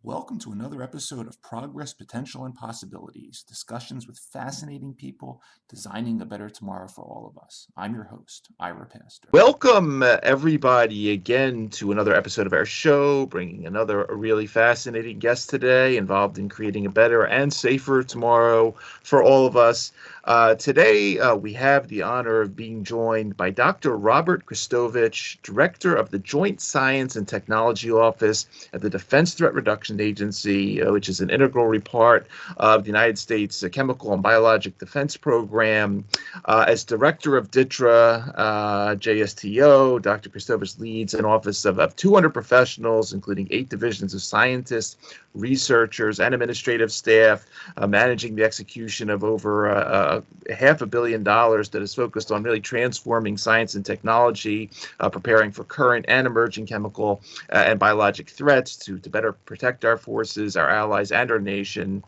Welcome to another episode of Progress, Potential, and Possibilities, discussions with fascinating people designing a better tomorrow for all of us. I'm your host, Ira Pastor. Welcome, everybody, again to another episode of our show, bringing another really fascinating guest today involved in creating a better and safer tomorrow for all of us. Today, we have the honor of being joined by Dr. Robert Kristovich, Director of the Joint Science and Technology Office at the Defense Threat Reduction Agency, which is an integral part of the United States Chemical and Biologic Defense Program. As Director of DTRA JSTO, Dr. Kristovich leads an office of 200 professionals, including 8 divisions of scientists, researchers, and administrative staff, managing the execution of over $500 million that is focused on really transforming science and technology, preparing for current and emerging chemical and biologic threats to better protect our forces, our allies, and our nation.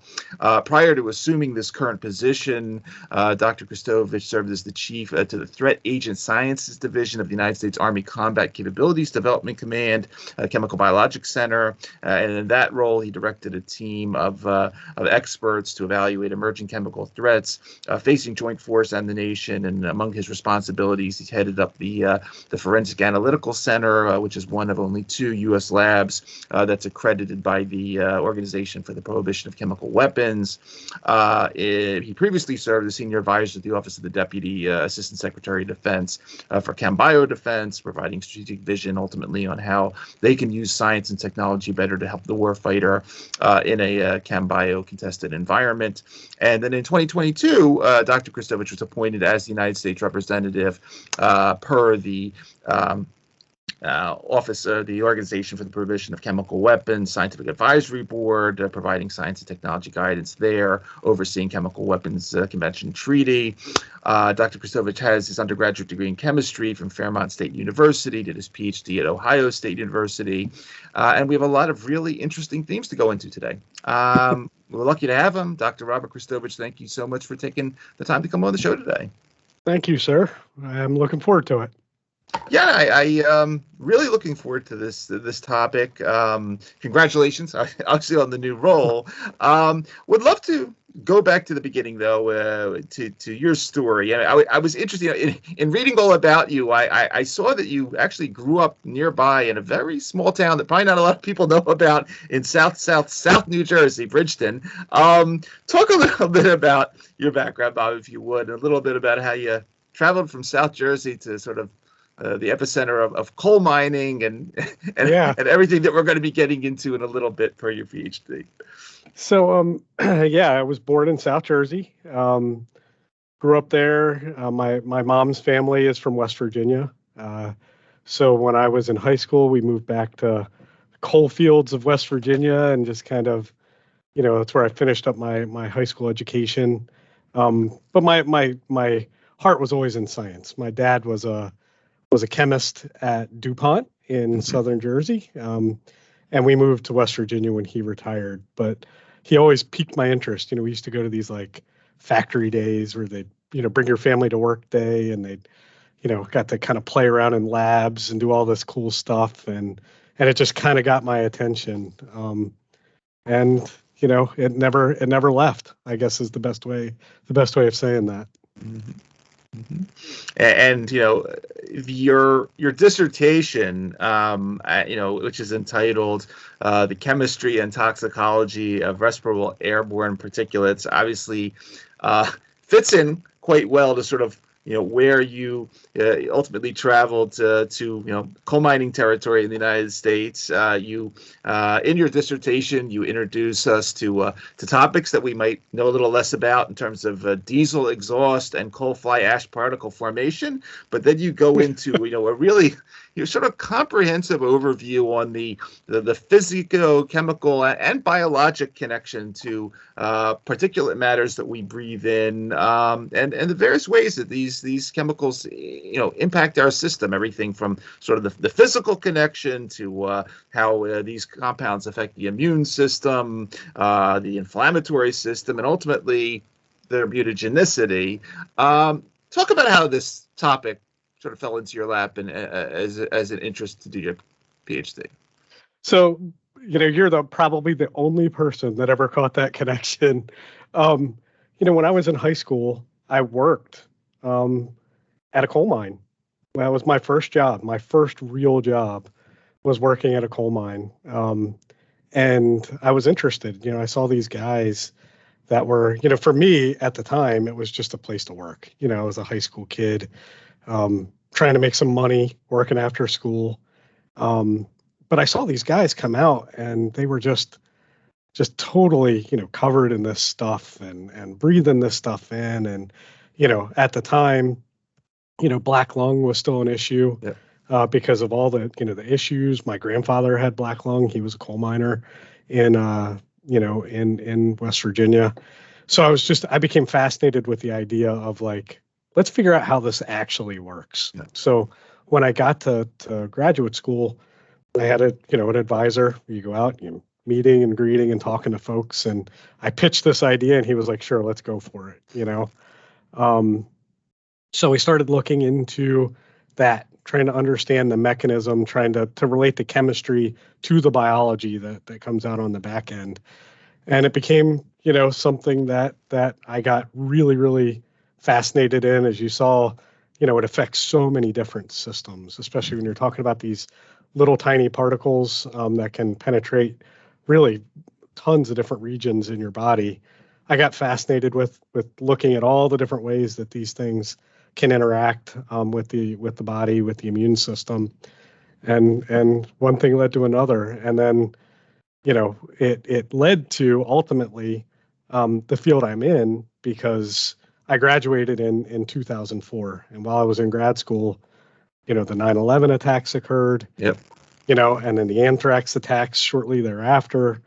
Prior to assuming this current position, Dr. Kristovich served as the chief to the Threat Agent Sciences Division of the United States Army Combat Capabilities Development Command, Chemical Biologic Center, and in that role, he directed a team of experts to evaluate emerging chemical threats facing joint force and the nation. And among his responsibilities, he's headed up the Forensic Analytical Center, which is one of only 2 U.S. labs that's accredited by the Organization for the Prohibition of Chemical Weapons. He previously served as senior advisor to the Office of the Deputy Assistant Secretary of Defense for Chem Bio Defense, providing strategic vision ultimately on how they can use science and technology better to help the warfighter in a Chem Bio contested environment. And then in 2022, Dr. Kristovich was appointed as the United States representative per the Office of the Organization for the Prohibition of Chemical Weapons, Scientific Advisory Board, providing science and technology guidance there, overseeing Chemical Weapons Convention Treaty. Dr. Kristovich has his undergraduate degree in chemistry from Fairmont State University, did his PhD at Ohio State University, and we have a lot of really interesting themes to go into today. We're lucky to have him. Dr. Robert Kristovich, thank you so much for taking the time to come on the show today. Thank you, sir. I'm looking forward to it. Yeah, I really looking forward to this topic. Congratulations, obviously, on the new role. Would love to go back to the beginning, though, to your story. I was interested in reading all about you. I saw that you actually grew up nearby in a very small town that probably not a lot of people know about in South New Jersey, Bridgeton. Talk a little bit about your background, Bob, if you would, and a little bit about how you traveled from South Jersey to sort of the epicenter of coal mining and everything that we're going to be getting into in a little bit for your PhD. So, I was born in South Jersey, grew up there. My mom's family is from West Virginia. So when I was in high school, we moved back to coal fields of West Virginia and just kind of, that's where I finished up my high school education. But my heart was always in science. My dad was a chemist at DuPont in southern Jersey. And we moved to West Virginia when he retired, but he always piqued my interest. We used to go to these like factory days where they'd, bring your family to work day, and they'd, got to kind of play around in labs and do all this cool stuff. And it just kind of got my attention. And it never left, I guess, is the best way of saying that. Mm-hmm. Mm-hmm. And your dissertation, which is entitled "The Chemistry and Toxicology of Respirable Airborne Particulates," obviously fits in quite well to sort of where you ultimately traveled to coal mining territory in the United States. You in your dissertation, you introduce us to topics that we might know a little less about in terms of diesel exhaust and coal fly ash particle formation. But then you go into a really sort of comprehensive overview on the physico-chemical and biologic connection to particulate matters that we breathe in, and the various ways that these chemicals impact our system. Everything from sort of the physical connection to how these compounds affect the immune system, the inflammatory system, and ultimately their mutagenicity. Talk about how this topic sort of fell into your lap and as an interest to do your PhD. So, you're probably the only person that ever caught that connection. When I was in high school, I worked at a coal mine. That was my first job. My first real job was working at a coal mine. And I was interested. I saw these guys that were, for me at the time, it was just a place to work. I was a high school kid. Trying to make some money, working after school. But I saw these guys come out and they were just totally, covered in this stuff and breathing this stuff in. And, at the time, black lung was still an issue. Yeah. Because of all the, the issues. My grandfather had black lung. He was a coal miner in West Virginia. So I became fascinated with the idea of let's figure out how this actually works. Yeah. So when I got to graduate school, I had an advisor. You go out, meeting and greeting and talking to folks. And I pitched this idea and he was like, sure, let's go for it. So we started looking into that, trying to understand the mechanism, trying to relate the chemistry to the biology that comes out on the back end. And it became, something that I got really, really fascinated in. As you saw, it affects so many different systems, especially when you're talking about these little tiny particles that can penetrate really tons of different regions in your body. I got fascinated with looking at all the different ways that these things can interact with the body, with the immune system, and one thing led to another, and then it led to ultimately the field I'm in, because I graduated in 2004, and while I was in grad school, the 9/11 attacks occurred. Yep. And then the anthrax attacks shortly thereafter,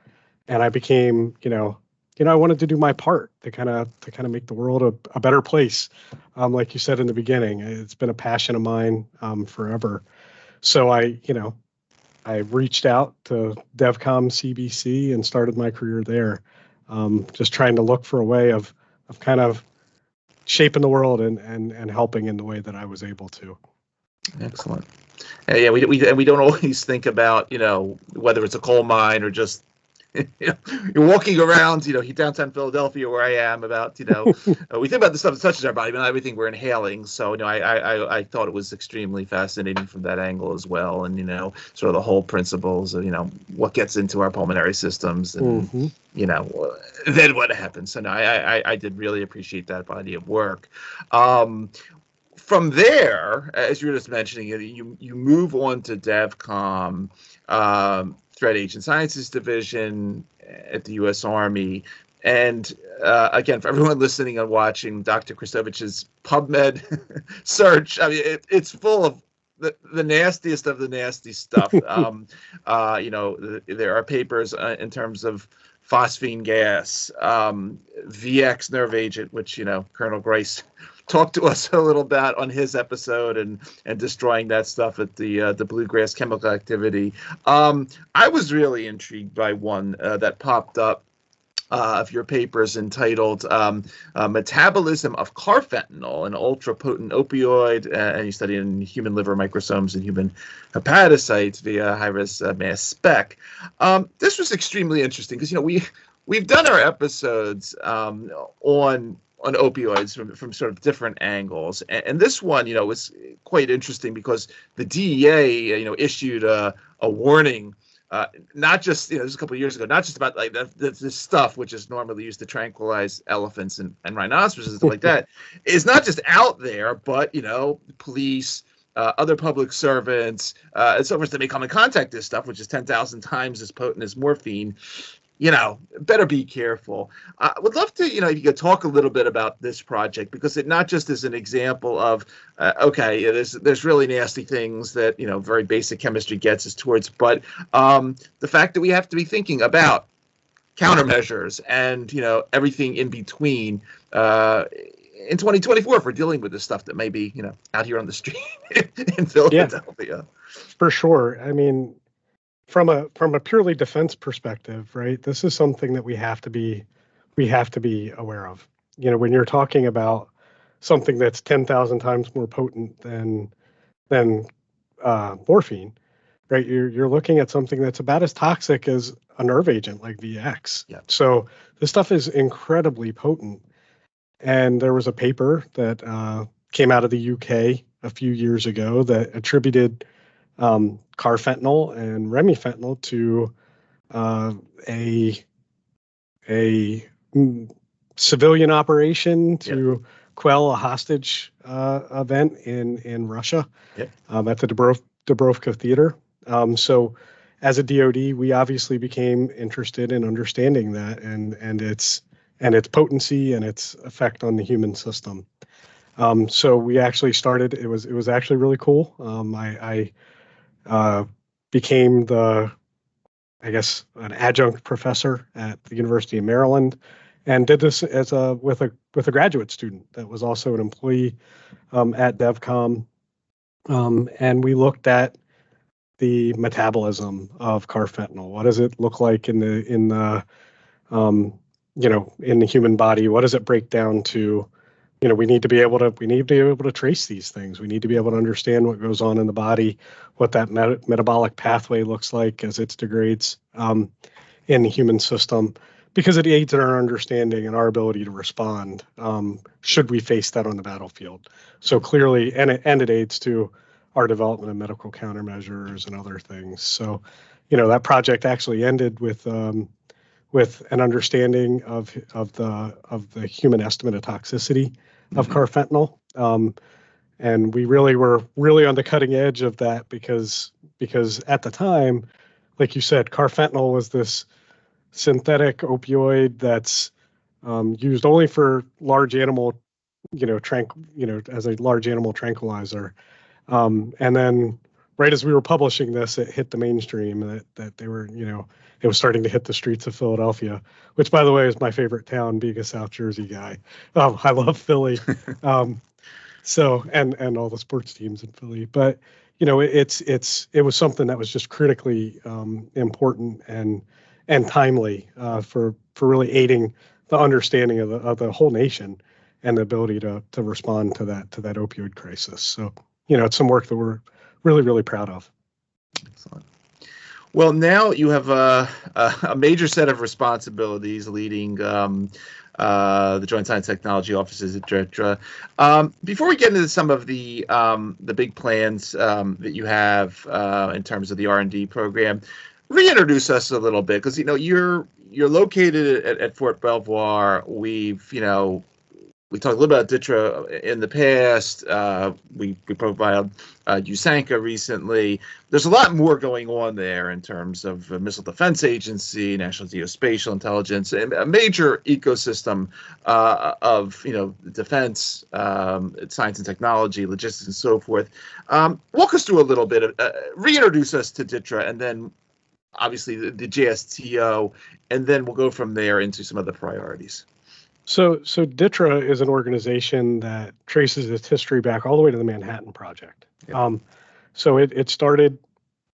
and I became, I wanted to do my part to kind of make the world a better place. Like you said in the beginning, it's been a passion of mine forever. So I reached out to DEVCOM CBC and started my career there, just trying to look for a way of kind of shaping the world and helping in the way that I was able to. Excellent. Yeah, we don't always think about, whether it's a coal mine or just, you're walking around, downtown Philadelphia where I am, about, we think about the stuff that touches our body, but not everything we're inhaling. So, I thought it was extremely fascinating from that angle as well. And, sort of the whole principles of, what gets into our pulmonary systems and, then what happens. So, no, I did really appreciate that body of work. From there, as you were just mentioning, you move on to DEVCOM, Threat Agent Sciences Division at the U.S. Army. And again, for everyone listening and watching, Dr. Kristovich's PubMed search, I mean, it's full of the nastiest of the nasty stuff. There are papers in terms of phosphine gas, VX nerve agent, which, Colonel Grace talked to us a little about on his episode, and destroying that stuff at the bluegrass chemical activity. I was really intrigued by one that popped up of your papers entitled Metabolism of Carfentanil, an ultra-potent opioid, and you study in human liver microsomes and human hepatocytes via high-res mass spec. This was extremely interesting because, we've done our episodes on opioids from sort of different angles. And this one, was quite interesting because the DEA, issued a warning not just, this was a couple of years ago, not just about like the stuff which is normally used to tranquilize elephants and rhinoceroses and stuff like that, is not just out there, but, police, other public servants, and so forth that may come in contact with this stuff, which is 10,000 times as potent as morphine. Better be careful. I would love to, if you could talk a little bit about this project, because it not just is an example of, there's really nasty things that, very basic chemistry gets us towards, but the fact that we have to be thinking about countermeasures and, everything in between in 2024 if we're dealing with this stuff that may be, out here on the street in Philadelphia. Yeah, for sure. I mean, from a purely defense perspective, right? This is something that we have to be aware of. When you're talking about something that's 10,000 times more potent than morphine, right? You're looking at something that's about as toxic as a nerve agent like VX. Yeah. So this stuff is incredibly potent. And there was a paper that came out of the UK a few years ago that attributed carfentanil and remifentanil to a civilian operation to quell a hostage event in Russia at the Dubrovka Theater. So as a DoD, we obviously became interested in understanding that and its potency and its effect on the human system. So we actually started. It was actually really cool. I became an adjunct professor at the University of Maryland, and did this with a graduate student that was also an employee at DEVCOM, and we looked at the metabolism of carfentanil. What does it look like in the human body? What does it break down to? We need to be able to trace these things. We need to be able to understand what goes on in the body, what that metabolic pathway looks like as it degrades in the human system, because it aids in our understanding and our ability to respond should we face that on the battlefield. So clearly, and it aids to our development of medical countermeasures and other things. So, that project actually ended with an understanding of the human estimate of toxicity of carfentanil, and we really were on the cutting edge of that because at the time, like you said, carfentanil was this synthetic opioid that's used only for large animal, as a large animal tranquilizer, and then right as we were publishing this, it hit the mainstream that they were, it was starting to hit the streets of Philadelphia, which, by the way, is my favorite town, being a South Jersey guy. I love Philly. So, and all the sports teams in Philly, but, it was something that was just critically important and timely for really aiding the understanding of the whole nation and the ability to respond to that opioid crisis. So, it's some work that we're really, really proud of. Excellent. Well, now you have a major set of responsibilities leading the Joint Science Technology Offices at DTRA. Before we get into some of the big plans that you have in terms of the R&D program, reintroduce us a little bit, because you're located at Fort Belvoir. We talked a little about DTRA in the past. We profiled USANCA recently. There's a lot more going on there in terms of Missile Defense Agency, National Geospatial Intelligence, and a major ecosystem of defense, science and technology, logistics, and so forth. Walk us through a little bit of reintroduce us to DTRA, and then obviously the JSTO, and then we'll go from there into some of the priorities. So DTRA is an organization that traces its history back all the way to the Manhattan Project. Yeah. So it started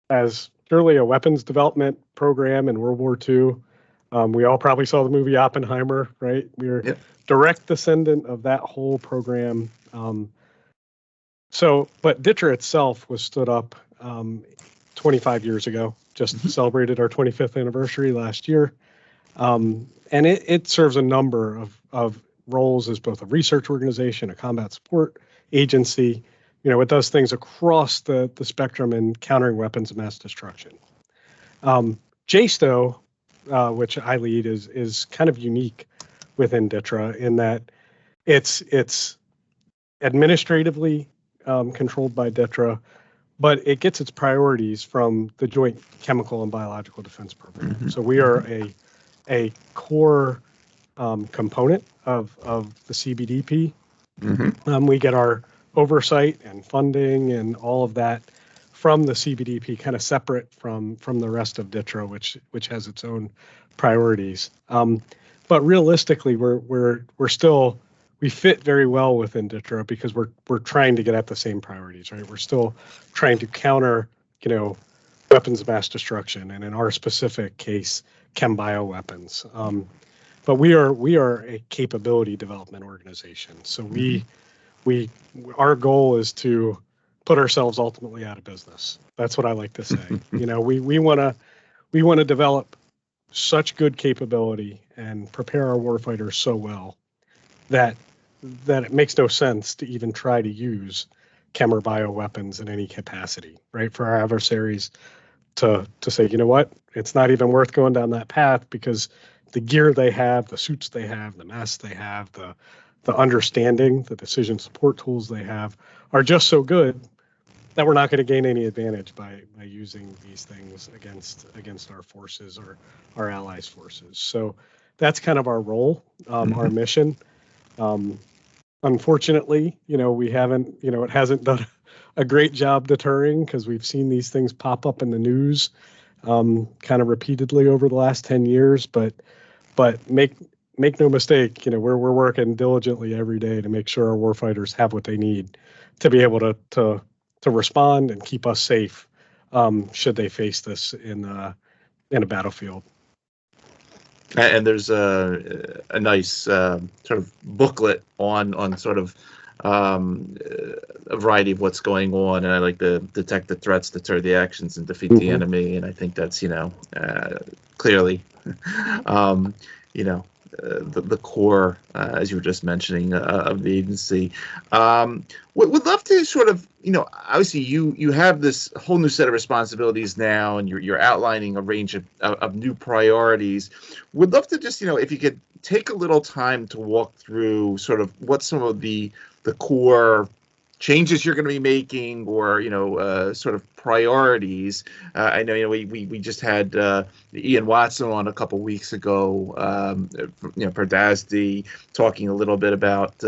as purely a weapons development program in World War II. We all probably saw the movie Oppenheimer, right? We were direct descendant of that whole program. But DTRA itself was stood up 25 years ago, just celebrated our 25th anniversary last year. And it serves a number of roles as both a research organization, a combat support agency. It does things across the spectrum in countering weapons of mass destruction. JSTO, which I lead, is kind of unique within DTRA in that it's administratively controlled by DTRA, but it gets its priorities from the Joint Chemical and Biological Defense Program. Mm-hmm. So we are a core component of the CBDP. Mm-hmm. We get our oversight and funding and all of that from the CBDP, kind of separate from the rest of DTRA, which has its own priorities. But realistically, we fit very well within DTRA because we're trying to get at the same priorities, right? We're still trying to counter, weapons of mass destruction, and in our specific case, chem bio weapons. But we are a capability development organization. So our goal is to put ourselves ultimately out of business. That's what I like to say. We want to develop such good capability and prepare our warfighters so well that it makes no sense to even try to use chem or bio weapons in any capacity, right? For our adversaries to say, you know what, it's not even worth going down that path because the gear they have, the suits they have, the masks they have, the understanding, the decision support tools they have are just so good that we're not going to gain any advantage by using these things against our forces or our allies' forces. So that's kind of our role, our mission. Unfortunately, we haven't, it hasn't done a great job deterring because we've seen these things pop up in the news kind of repeatedly over the last 10 years. But make no mistake, we're working diligently every day to make sure our warfighters have what they need to be able to respond and keep us safe should they face this in a battlefield. And there's a nice sort of booklet on sort of a variety of what's going on, and I like the detect the threats, deter the actions, and defeat the enemy. And I think that's clearly the core, as you were just mentioning, of the agency. Would love to sort of, obviously you have this whole new set of responsibilities now, and you're outlining a range of new priorities. Would love to just, if you could take a little time to walk through sort of what some of the core changes you're going to be making, or sort of priorities. I know we just had Ian Watson on a couple weeks ago, per DASD, talking a little bit about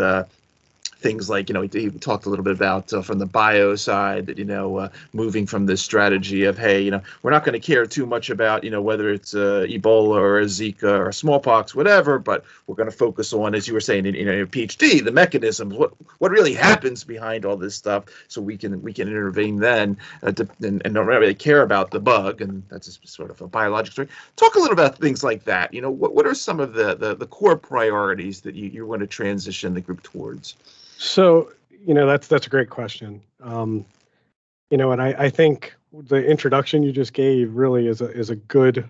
things like, he talked a little bit about from the bio side that, moving from this strategy of, hey, we're not going to care too much about, whether it's Ebola or Zika or smallpox, whatever, but we're going to focus on, as you were saying in your PhD, the mechanisms, what really happens behind all this stuff, so we can intervene then and don't really care about the bug, and that's a sort of a biological story. Talk a little about things like that. What are some of the core priorities that you want to transition the group towards? So, that's a great question. And I think the introduction you just gave really is a good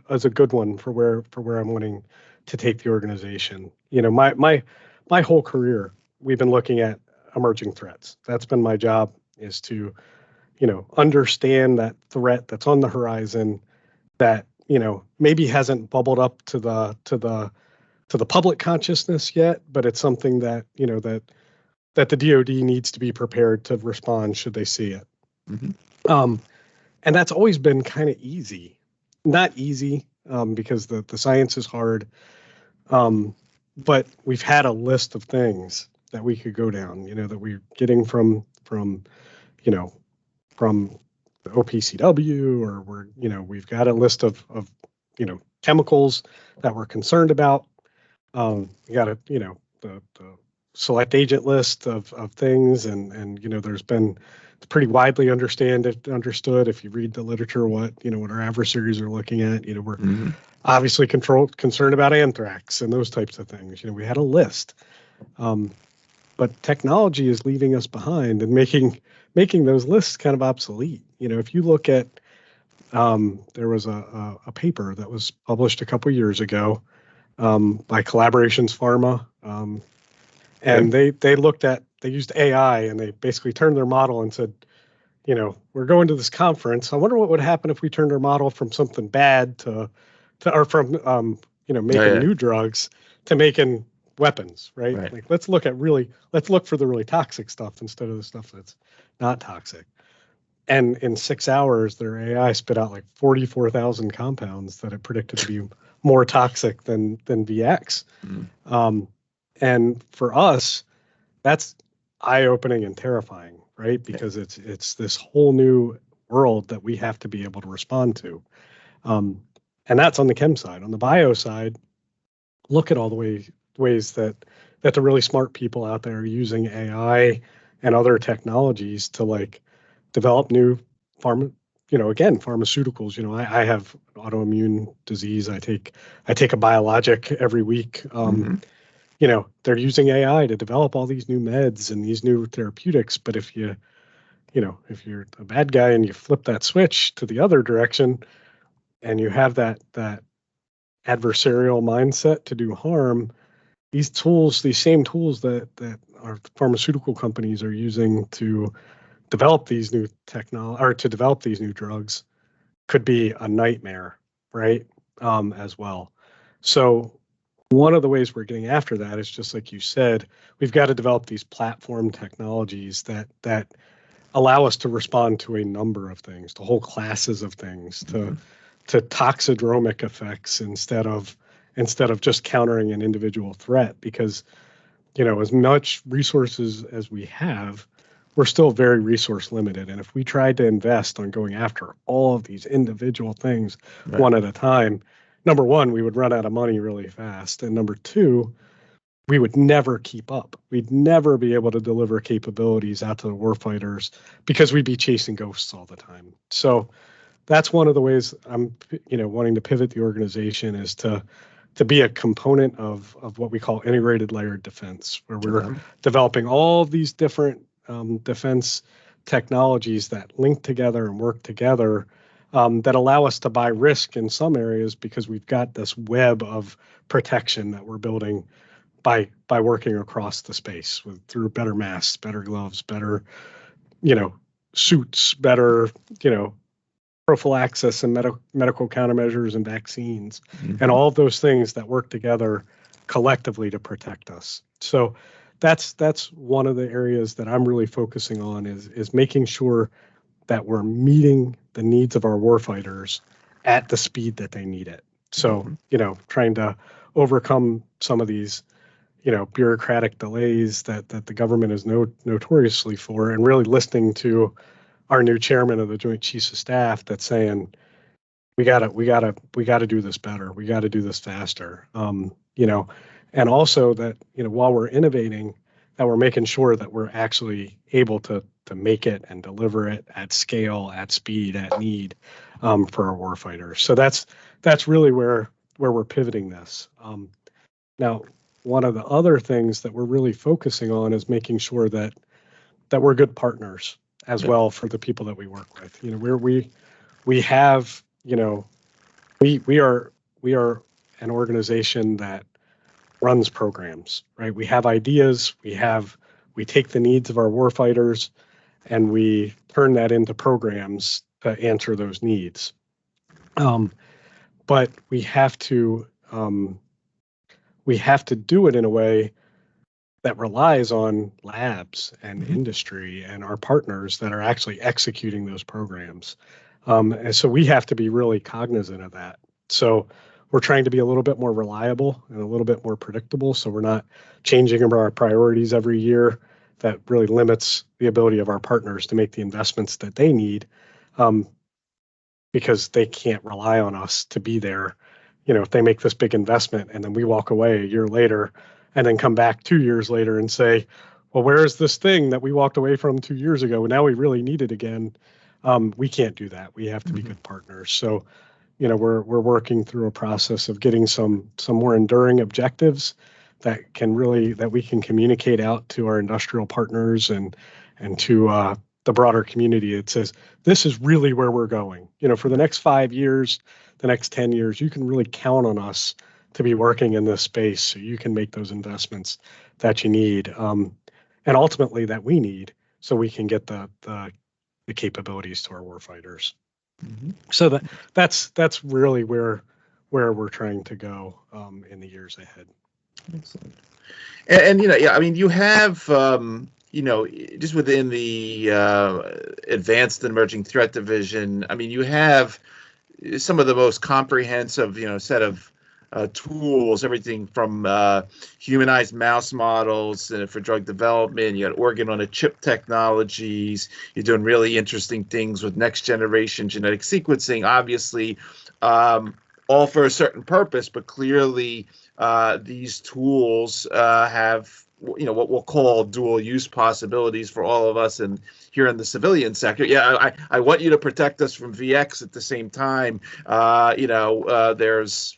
one for where I'm wanting to take the organization. My whole career, we've been looking at emerging threats. That's been my job, is to, understand that threat that's on the horizon that, maybe hasn't bubbled up to the public consciousness yet, but it's something that, that the DoD needs to be prepared to respond should they see it. And that's always been kind of easy. Not easy because the science is hard, but we've had a list of things that we could go down, that we're getting from the OPCW, or we've got a list of chemicals that we're concerned about. We got the select agent list of things, and there's been, it's pretty widely understood if you read the literature what our adversaries are looking at. We're obviously concerned about anthrax and those types of things. We had a list, but technology is leaving us behind and making those lists kind of obsolete. If you look at there was a paper that was published a couple years ago by Collaborations Pharma. And they used AI, and they basically turned their model and said, we're going to this conference. I wonder what would happen if we turned our model from something bad to or from making new drugs to making weapons, right? Like let's look for the really toxic stuff instead of the stuff that's not toxic. And in 6 hours, their AI spit out like 44,000 compounds that it predicted to be more toxic than VX. And for us, that's eye-opening and terrifying, right? Because it's this whole new world that we have to be able to respond to. And that's on the chem side. On the bio side, look at all the ways that the really smart people out there are using AI and other technologies to like develop new pharmaceuticals. I have autoimmune disease. I take a biologic every week. They're using AI to develop all these new meds and these new therapeutics. But if you're a bad guy and you flip that switch to the other direction and you have that adversarial mindset to do harm, these same tools that our pharmaceutical companies are using to develop these new drugs could be a nightmare, right? As well. So one of the ways we're getting after that is just like you said, we've got to develop these platform technologies that allow us to respond to a number of things, to whole classes of things, to toxidromic effects instead of just countering an individual threat. Because as much resources as we have, we're still very resource limited. And if we tried to invest on going after all of these individual things one at a time, number one, we would run out of money really fast. And number two, we would never keep up. We'd never be able to deliver capabilities out to the warfighters because we'd be chasing ghosts all the time. So that's one of the ways I'm, wanting to pivot the organization is to be a component of what we call integrated layered defense, where we're developing all of these different defense technologies that link together and work together that allow us to buy risk in some areas because we've got this web of protection that we're building by working across the space through better masks, better gloves, better, suits, better, prophylaxis and medical countermeasures and vaccines, and all of those things that work together collectively to protect us. So that's one of the areas that I'm really focusing on is making sure that we're meeting the needs of our warfighters at the speed that they need it. So, trying to overcome some of these, bureaucratic delays that the government is notoriously for, and really listening to our new chairman of the Joint Chiefs of Staff that's saying, we gotta do this better. We got to do this faster. And also that, while we're innovating, that we're making sure that we're actually able to make it and deliver it at scale, at speed, at need for our warfighters. So that's really where we're pivoting this. Now, one of the other things that we're really focusing on is making sure that we're good partners as well for the people that we work with. We have, we are an organization that runs programs, right? We have ideas, we take the needs of our warfighters and we turn that into programs to answer those needs. But we have to do it in a way that relies on labs and industry and our partners that are actually executing those programs. And so we have to be really cognizant of that. So we're trying to be a little bit more reliable and a little bit more predictable. So we're not changing our priorities every year. That really limits the ability of our partners to make the investments that they need because they can't rely on us to be there. If they make this big investment and then we walk away a year later and then come back 2 years later and say, well, where is this thing that we walked away from 2 years ago? Now we really need it again. We can't do that. We have to be good partners. So, we're working through a process of getting some more enduring objectives that we can communicate out to our industrial partners and to the broader community. It says, this is really where we're going. For the next 5 years, the next 10 years, you can really count on us to be working in this space so you can make those investments that you need and ultimately that we need so we can get the capabilities to our warfighters. Mm-hmm. So that's really where we're trying to go in the years ahead. Excellent. And yeah, I mean, you have just within the Advanced and Emerging Threat Division, I mean, you have some of the most comprehensive, set of tools, everything from humanized mouse models for drug development. You got organ-on-a-chip technologies. You're doing really interesting things with next-generation genetic sequencing, obviously, all for a certain purpose, but clearly these tools have what we'll call dual use possibilities for all of us and here in the civilian sector. Yeah, I want you to protect us from VX at the same time. There's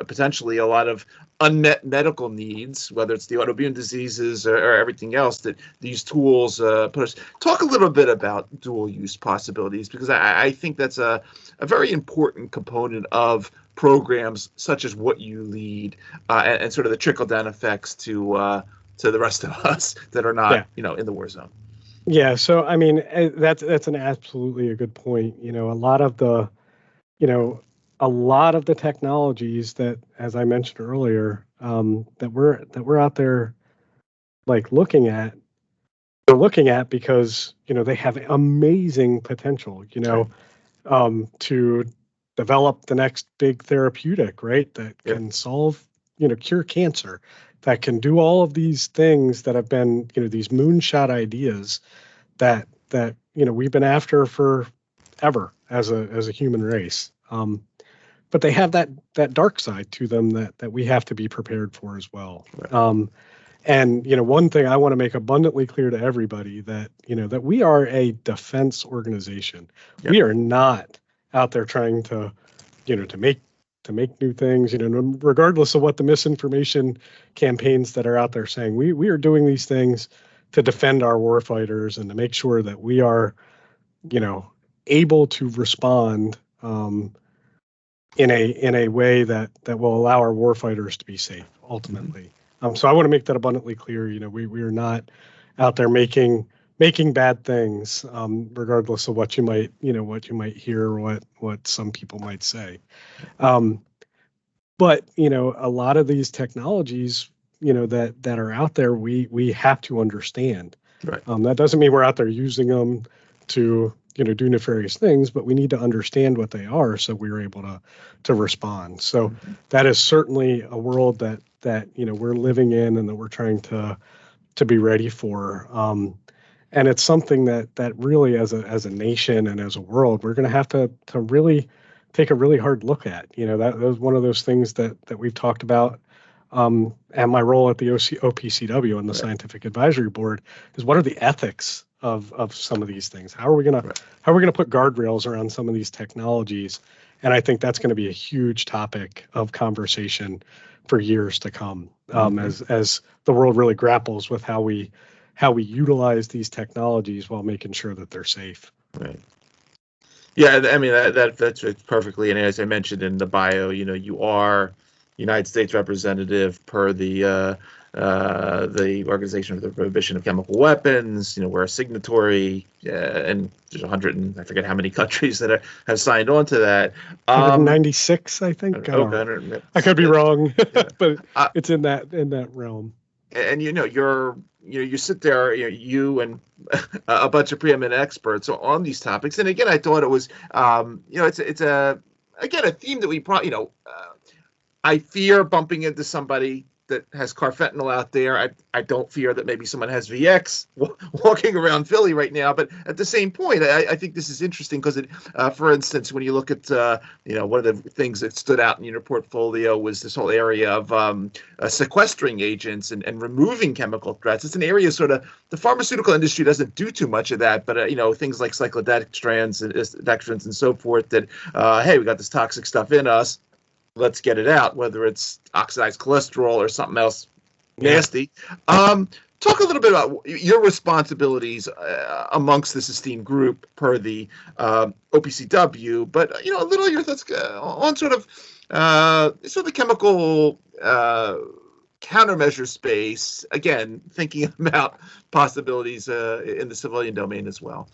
potentially a lot of unmet medical needs, whether it's the autoimmune diseases or everything else that these tools put us. Talk a little bit about dual use possibilities, because I think that's a very important component of programs such as what you lead, and sort of the trickle down effects to the rest of us that are not, in the war zone. Yeah. So, I mean, that's an absolutely a good point. A lot of the technologies that, as I mentioned earlier, that we're out there like looking at, we're looking at because, they have amazing potential, to develop the next big therapeutic, right? That can solve, cure cancer, that can do all of these things that have been, these moonshot ideas that we've been after forever as a human race. But they have that dark side to them that we have to be prepared for as well. Right. And one thing I want to make abundantly clear to everybody that that we are a defense organization. Yep. We are not out there trying to to make new things, regardless of what the misinformation campaigns that are out there saying. We are doing these things to defend our warfighters and to make sure that we are, able to respond in a way that will allow our warfighters to be safe ultimately. So I want to make that abundantly clear. We are not out there making bad things, regardless of what you might hear, or what some people might say. But a lot of these technologies, that are out there, we have to understand. Right. That doesn't mean we're out there using them to do nefarious things, but we need to understand what they are so we're able to respond. So that is certainly a world that we're living in and that we're trying to be ready for. And it's something that really, as a nation and as a world, we're going to have to really take a really hard look at. That was one of those things that we've talked about. And my role at the OPCW and the Scientific Advisory Board is, what are the ethics of some of these things? How are we gonna put guardrails around some of these technologies? And I think that's going to be a huge topic of conversation for years to come, as the world really grapples with how we utilize these technologies while making sure that they're safe. Right. Yeah, I mean that's perfectly. And as I mentioned in the bio, you are United States representative per the Organization for the Prohibition of Chemical Weapons. We're a signatory, and there's 100 and I forget how many countries that have signed on to that. 196, I think. I could be wrong, but it's in that realm. And you sit there, you and a bunch of preeminent experts on these topics. And again, I thought it was, it's a theme that we probably, I fear bumping into somebody that has carfentanil out there. I don't fear that maybe someone has VX walking around Philly right now. But at the same point, I think this is interesting because, for instance, when you look at, one of the things that stood out in your portfolio was this whole area of sequestering agents and removing chemical threats. It's an area sort of the pharmaceutical industry doesn't do too much of that, but things like cyclodextrins and so forth that, hey, we got this toxic stuff in us. Let's get it out, whether it's oxidized cholesterol or something else nasty. Talk a little bit about your responsibilities amongst this esteemed group per the OPCW, but a little of your thoughts on sort of the chemical countermeasure space. Again, thinking about possibilities in the civilian domain as well.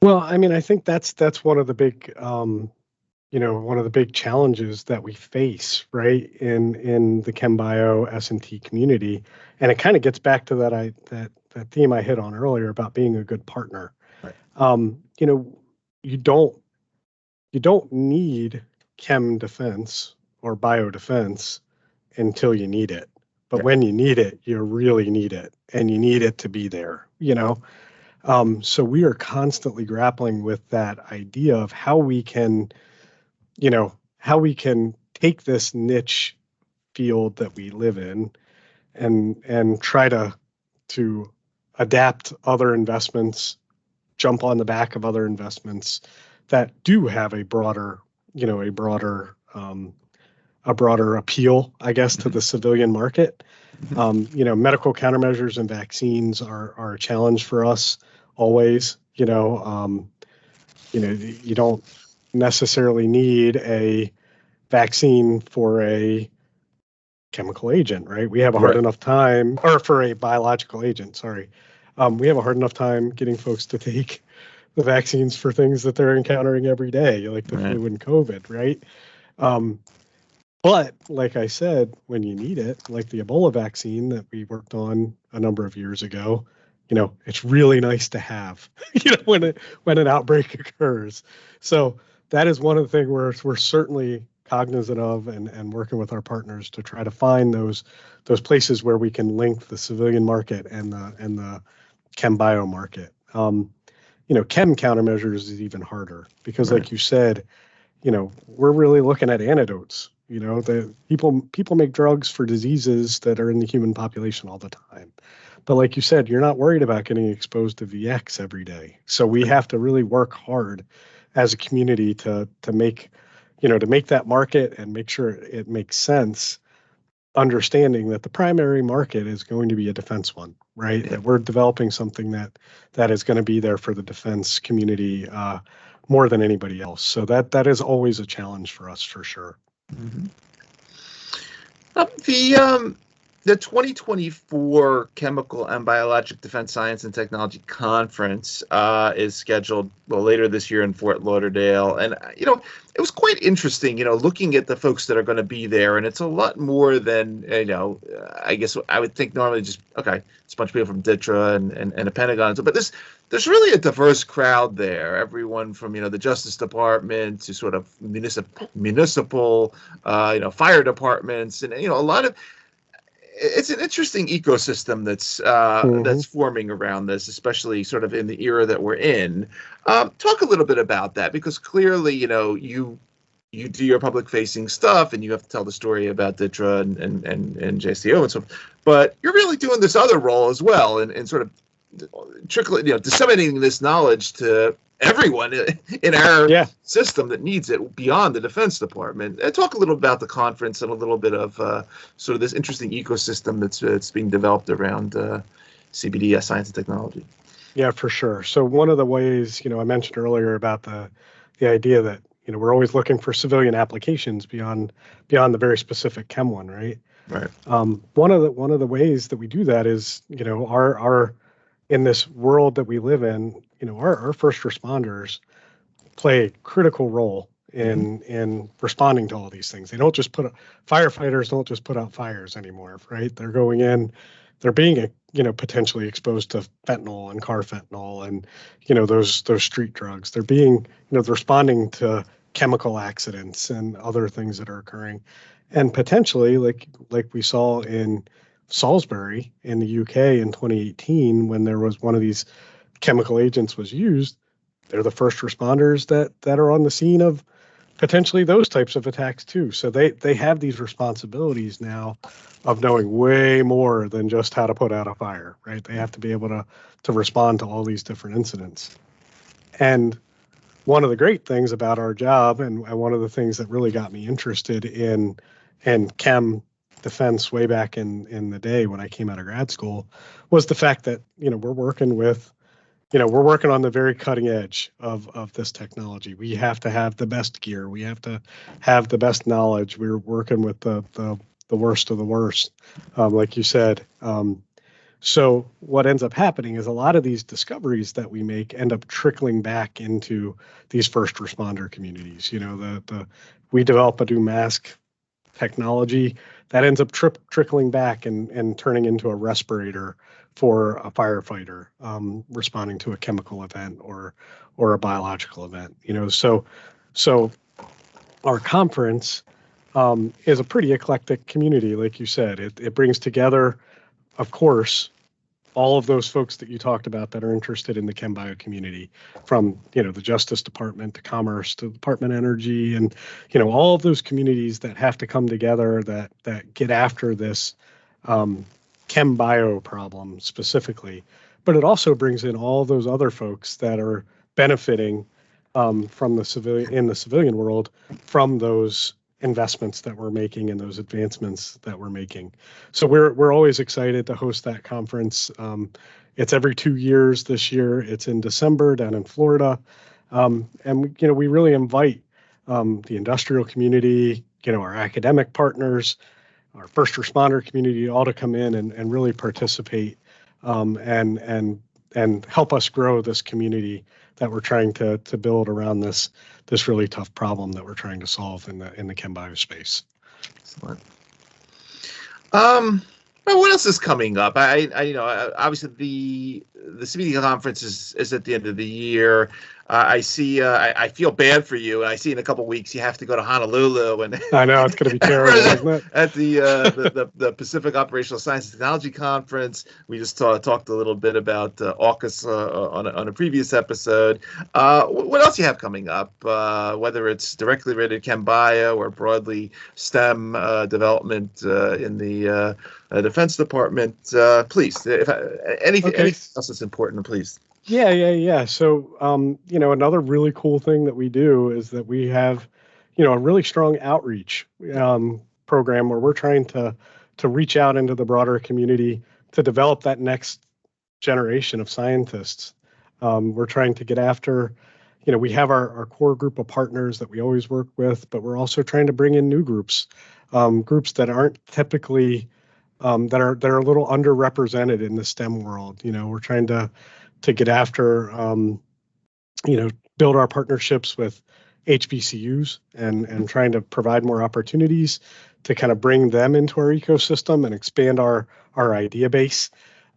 Well, I mean, I think that's one of the big one of the big challenges that we face, right, in the chem bio S&T community, and it kind of gets back to that theme I hit on earlier about being a good partner. Right. You know, you don't you don't need chem defense or bio defense until you need it. But Yeah. when you need it, you really need it, and you need it to be there, you know? So we are constantly grappling with that idea of how we can take this niche field that we live in and try to adapt other investments, jump on the back of other investments that do have a broader, a broader appeal, I guess, to the civilian market. Medical countermeasures and vaccines are a challenge for us always. You don't necessarily need a vaccine for a chemical agent, right? We have a hard Right. enough time, or for a biological agent, sorry. We have a hard enough time getting folks to take the vaccines for things that they're encountering every day, like the Right. flu and COVID, right? But like I said, when you need it, like the Ebola vaccine that we worked on a number of years ago, it's really nice to have, when an outbreak occurs. So that is one of the things we're certainly cognizant of and working with our partners to try to find those places where we can link the civilian market and the chem bio market. Chem countermeasures is even harder because, Right. like you said, we're really looking at antidotes. The people make drugs for diseases that are in the human population all the time. But like you said, you're not worried about getting exposed to VX every day. So we have to really work hard as a community to make, to make that market and make sure it makes sense, understanding that the primary market is going to be a defense one, right? Yeah. That we're developing something that is going to be there for the defense community more than anybody else. So that is always a challenge for us, for sure. Mm-hmm. The 2024 Chemical and Biologic Defense Science and Technology Conference is scheduled later this year in Fort Lauderdale, and it was quite interesting, looking at the folks that are going to be there, and it's a lot more than I guess I would think normally just okay, it's a bunch of people from DTRA and the Pentagon, but there's really a diverse crowd there. Everyone from the Justice Department to sort of municipal fire departments, and a lot of. It's an interesting ecosystem that's forming around this, especially sort of in the era that we're in. Talk a little bit about that, because clearly, you do your public facing stuff and you have to tell the story about DTRA and JSTO and so forth, but you're really doing this other role as well, and sort of trickling, disseminating this knowledge to everyone in our system that needs it beyond the Defense Department. And talk a little about the conference and a little bit of sort of this interesting ecosystem that's being developed around CBD Science and Technology. Yeah, for sure. So one of the ways, I mentioned earlier about the idea that we're always looking for civilian applications beyond the very specific chem one, right? Right. One of the ways that we do that is, our in this world that we live in, our first responders play a critical role in responding to all these things. They don't just firefighters don't just put out fires anymore, right? They're going in, they're being potentially exposed to fentanyl and carfentanil and those street drugs. They're being they're responding to chemical accidents and other things that are occurring, and potentially like we saw in Salisbury in the UK in 2018 when there was one of these chemical agents was used. They're the first responders that are on the scene of potentially those types of attacks too. So they have these responsibilities now of knowing way more than just how to put out a fire, right? They have to be able to respond to all these different incidents. And one of the great things about our job, and one of the things that really got me interested in chem defense way back in the day when I came out of grad school, was the fact that we're working on the very cutting edge of this technology. We have to have the best gear. We have to have the best knowledge. We're working with the worst of the worst, like you said. So what ends up happening is a lot of these discoveries that we make end up trickling back into these first responder communities. We develop a new mask technology that ends up trickling back and turning into a respirator for a firefighter responding to a chemical event or a biological event. So our conference is a pretty eclectic community, like you said. It brings together, of course, all of those folks that you talked about that are interested in the ChemBio community, from the Justice Department to Commerce to Department of Energy, and all of those communities that have to come together that get after this ChemBio problem specifically. But it also brings in all those other folks that are benefiting from the civilian world from those investments that we're making and those advancements that we're making. So we're always excited to host that conference. It's every 2 years. This year it's in December down in Florida, and we really invite the industrial community, our academic partners, our first responder community, all to come in and really participate and help us grow this community that we're trying to build around this really tough problem that we're trying to solve in the ChemBio space. Excellent. Well, what else is coming up? Obviously the CBD conference is at the end of the year. I see. I feel bad for you. I see in a couple of weeks you have to go to Honolulu, and I know it's going to be terrible, isn't it? At the Pacific Operational Science and Technology Conference, we just talked a little bit about AUKUS on a previous episode. What else you have coming up? Whether it's directly related to ChemBio or broadly STEM development in the Defense Department, please. Anything else that's important, please. Yeah. So, another really cool thing that we do is that we have, a really strong outreach program where we're trying to reach out into the broader community to develop that next generation of scientists. We're trying to get after, we have our core group of partners that we always work with, but we're also trying to bring in new groups that aren't typically, that are a little underrepresented in the STEM world. We're trying to get after, build our partnerships with HBCUs and trying to provide more opportunities to kind of bring them into our ecosystem and expand our idea base.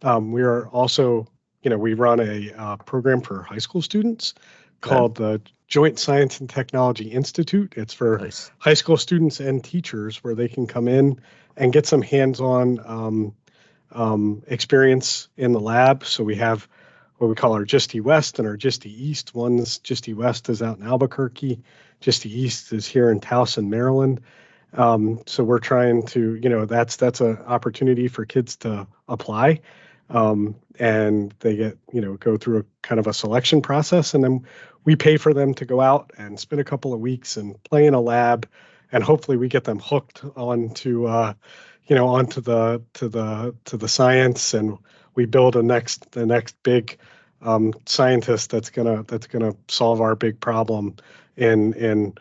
We are also, we run a program for high school students called the Joint Science and Technology Institute. It's for high school students and teachers, where they can come in and get some hands-on experience in the lab. So we have what we call our JSTO West and our JSTO East. One's JSTO West is out in Albuquerque. JSTO East is here in Towson, Maryland. So we're trying to, that's an opportunity for kids to apply, and they get, go through a kind of a selection process, and then we pay for them to go out and spend a couple of weeks and play in a lab, and hopefully we get them hooked onto onto the science, and we build the next big scientist that's gonna solve our big problem in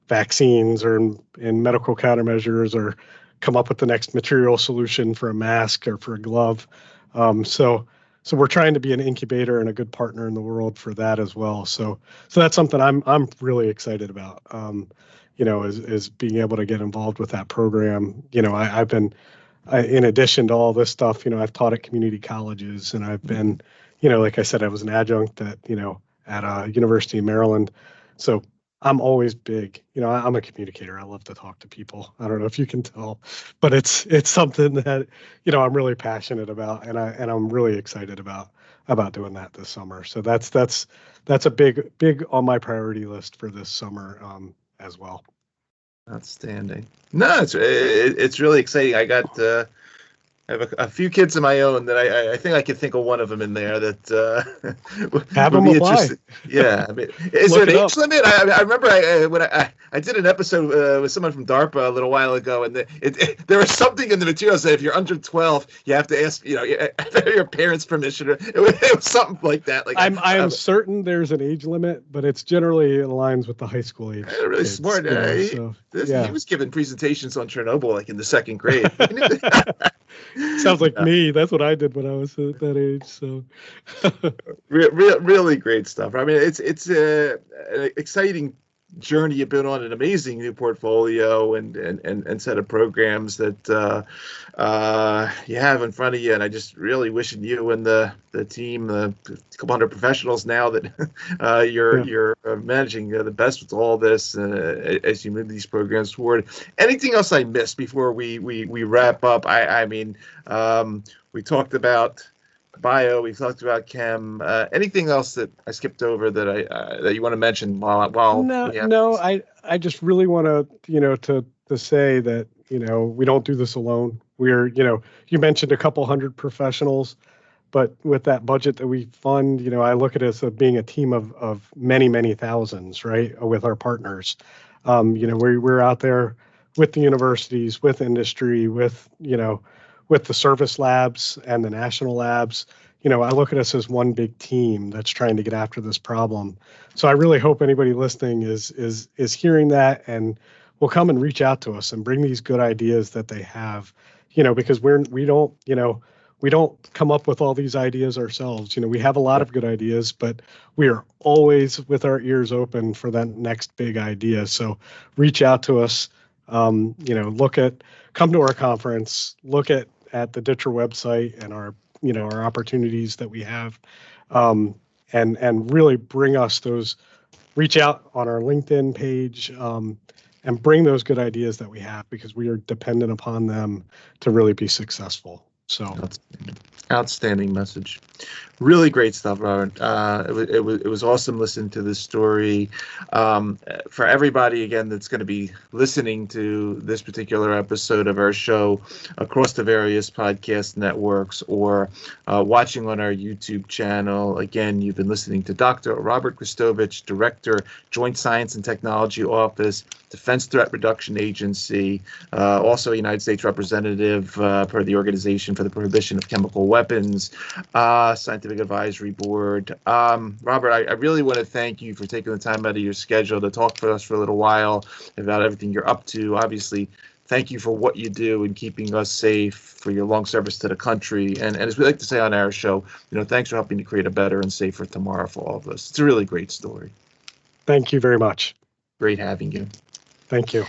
vaccines or in medical countermeasures, or come up with the next material solution for a mask or for a glove. So we're trying to be an incubator and a good partner in the world for that as well. So that's something I'm really excited about. Is being able to get involved with that program. I've been, in addition to all this stuff, I've taught at community colleges, and I've been, like I said, I was an adjunct at a University of Maryland. So I'm always big, I'm a communicator. I love to talk to people. I don't know if you can tell, but it's something that, I'm really passionate about, and I'm really excited about doing that this summer. So that's a big on my priority list for this summer as well. Outstanding. No, it's really exciting. I have a few kids of my own that I think I could think of one of them in there that have would them be apply. Interesting. Yeah, I mean, is there an age limit? I remember when I did an episode with someone from DARPA a little while ago, and there was something in the materials that if you're under 12, you have to ask your parents' permission. It was something like that. Like I'm certain there's an age limit, but it's generally aligns with the high school age. Really kids, smart. He was giving presentations on Chernobyl like in the second grade. Sounds like me. That's what I did when I was at that age. So, Really great stuff. I mean, it's an exciting journey you've been on, an amazing new portfolio and set of programs that you have in front of you. And I just really wishing you and the team, a couple hundred professionals now that you're managing the best with all this as you move these programs forward. Anything else I missed before we wrap up? I mean, we talked about bio, we talked about chem. Anything else that I skipped over that you want to mention while no, I just really want to to say that we don't do this alone. We're you mentioned a couple hundred professionals, but with that budget that we fund, I look at it as being a team of many thousands, right, with our partners. We're out there with the universities, with industry, with the service labs and the national labs. I look at us as one big team that's trying to get after this problem. So I really hope anybody listening is hearing that and will come and reach out to us and bring these good ideas that they have, because we don't come up with all these ideas ourselves. We have a lot of good ideas, but we are always with our ears open for that next big idea. So reach out to us, come to our conference, look at the DTRA website and our opportunities that we have, and really bring us reach out on our LinkedIn page, and bring those good ideas that we have, because we are dependent upon them to really be successful. So outstanding message. Really great stuff, Robert. It was awesome listening to this story. For everybody, again, that's going to be listening to this particular episode of our show across the various podcast networks or watching on our YouTube channel, again, you've been listening to Dr. Robert Kristovich, Director, Joint Science and Technology Office, Defense Threat Reduction Agency, also a United States representative per the Organization for the Prohibition of Chemical Weapons, Scientific Advisory Board. Robert, I really want to thank you for taking the time out of your schedule to talk for us for a little while about everything you're up to. Obviously, thank you for what you do in keeping us safe, for your long service to the country. And as we like to say on our show, thanks for helping to create a better and safer tomorrow for all of us. It's a really great story. Thank you very much. Great having you. Thank you.